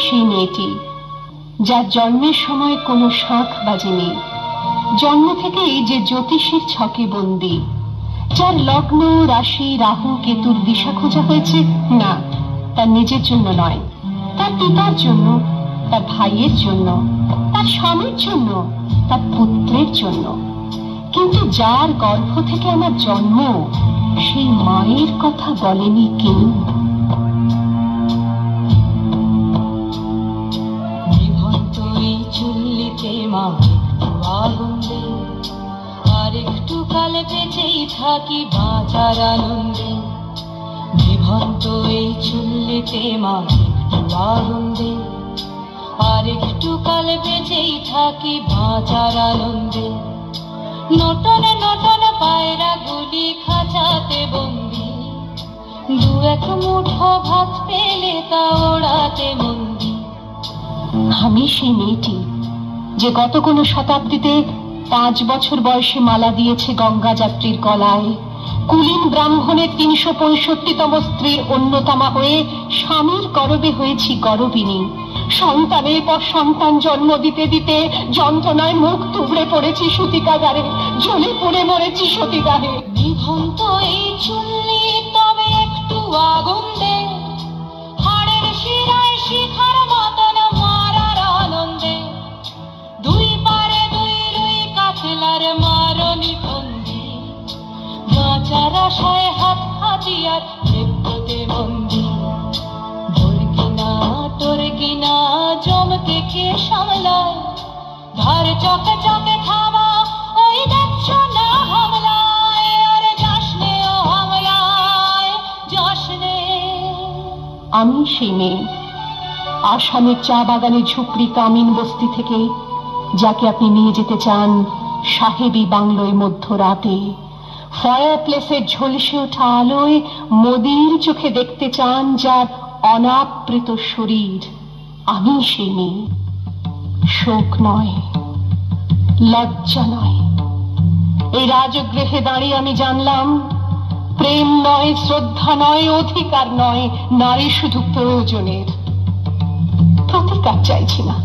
সেই মেয়েটি যার জন্মের সময় কোনো শাঁখ বাজেনি, জন্ম থেকেই যে জ্যোতিষীর ছকে বন্দী, যার লগ্ন রাশি রাহু কেতুর দিশা খোঁজা হয়েছে না তার নিজের জন্য নয়, তার পিতার জন্য, তার ভাইয়ের জন্য, তার স্বামীর জন্য, তার পুত্রের জন্য। কিন্তু যার গর্ভ থেকে আমার জন্ম সেই মায়ের কথা বলেনি কেউ। চুল্লিতে মা আগুন দে, আর একটু কালে বেঁচেই থাকি বাঁচার আনন্দে। বিভন্ত এই চুল্লিতে মা আগুন দে, আর একটু কালে বেঁচেই থাকি বাঁচার আনন্দে। নটনে নটনে পায়রা গুলি খাঁচাতে বন্দি, দু এক মুঠো ভাত পেলে তা ওড়াতে বন্দি। আমি সেই মেয়েটি যে গত কোনো শতাব্দীতে 5 বছর বয়সে মালা দিয়েছে গঙ্গা যাত্রীর গলায়, কুলীন ব্রাহ্মণের 365তম স্ত্রীর অন্যতমা হয়ে স্বামীর গর্ভে হয়েছি গর্ভিণী। সন্তানের পর সন্তান জন্ম দিতে দিতে যন্ত্রণায় মুখ তুবড়ে পড়েছি সূতিকাগারে, জ্বলে পুড়ে মরেছি সতীদাহে। নিভন্ত এই চুল্লি তবে একটু আগুন দে, হাড়ের শিরায় শিখার মতন মারার আনন্দে। দুই পারে দুই রুই কাতলার মারনি ফন্দি, বাঁচার আশায় হাত হাতিয়ার মৃত্যুতে বন্দি। তোর কিনা জমকে কে সামলায়, ধার চকে চকে খাওয়া ওই দেখছ না হামলায়। আরে যাসনে ও হামলায় যাসনে। আমি সেই মেয়ে, আসামের চা বাগানের ঝুপড়ি কামিন বস্তি থেকে যাকে আপনি নিয়ে যেতে চান সাহেবী বাংলোয় মধ্যরাতে, ফায়ার প্লেসের ঝলসে ওঠা আলোয় মোদির চোখে দেখতে চান যার অনাবৃত শরীর। আমি সেই মেয়ে। শোক নয়, লজ্জা নয়, এই রাজগৃহে দাঁড়িয়ে আমি জানলাম প্রেম নয়, শ্রদ্ধা নয়, অধিকার নয়, নারী শুধু প্রয়োজনের। প্রতিকার চাইছি না,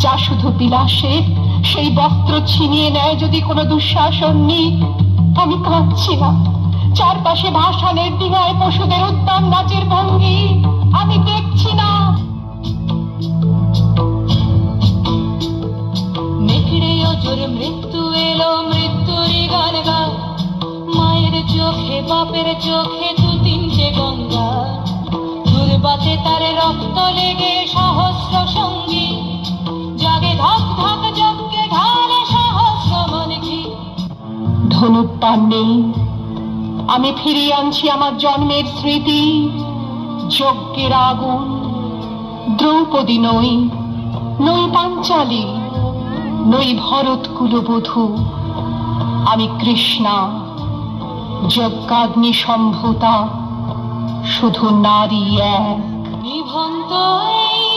যা শুধু বিলাসের, সেই বস্ত্র ছিনিয়ে নেয় যদি কোনো দুঃশাসন নিক। আমি কাঁদছি না, চারপাশে ভাসানের ডিঙায় পশুদের উদ্দাম নাচের ভঙ্গি আমি দেখছি না। নেকড়ে অজর মৃত্যু এলো, মৃত্যুরই গান গায়। মায়ের চোখে বাপের চোখে দু তিনটে গঙ্গা, দুর্বাতে তার রক্ত লেগে সহস্র সঙ্গী। জাগে ধক ধক যজ্ঞে ঢালে সহস্র মনকি। ধনুপ্পান নেই, আমি ফিরিয়ে আনছি আমার জন্মের স্মৃতি। যজ্ঞের আগুন, দ্রৌপদী নই, নই পাঞ্চালী, নই ভরত কুলবধূ। আমি কৃষ্ণা, যজ্ঞাগ্নি সম্ভূতা, শুধু নারী এক। নিভন্ত এই